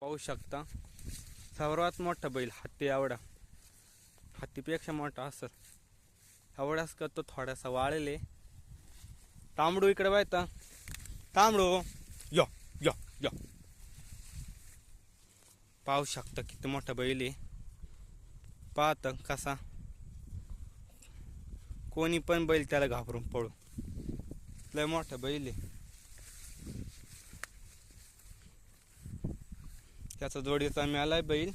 पाहू शकता सर्वात मोठा बैल हत्ती एवढा, हत्तीपेक्षा मोठा असत एवढाच का तो थोडासा वाळले. तांबडू इकडे बायता, तांबडू यो यो यो. पाहू शकता किती मोठा बैल आहे. पाहता कसा कोणी पण बैल त्याला घाबरून पळू, लय मोठा बैल आहे. त्याचा जोडीचा मिळालाय बैल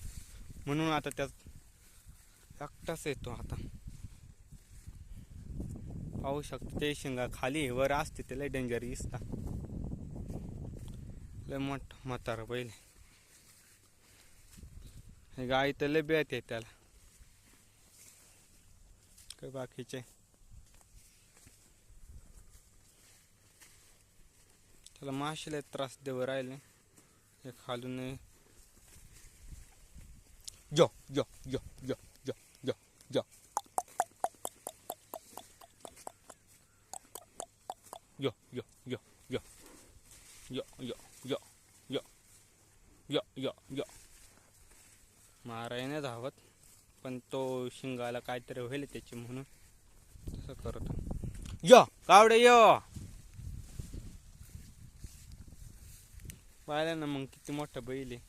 म्हणून आता त्या एकटाच येतो. आता पाहू शकतो ते शिंगा खाली वर असते, ते लय डेंजर दिसता. लय मोठा म्हातारा बैल हे. गाई तर लय बेत आहे त्याला, काय बाकीचे त्याला माशीला त्रास देऊ राहिले. हे खालून जो जो जो जो जो जो जो यो यो यो यो यो यो यो यो यो यो यो. मारायने धावत पण तो शिंगाला काहीतरी होईल त्याची म्हणून तसं करतो. यो कावडे यो. पाहिलं ना मग किती मोठा बैल आहे.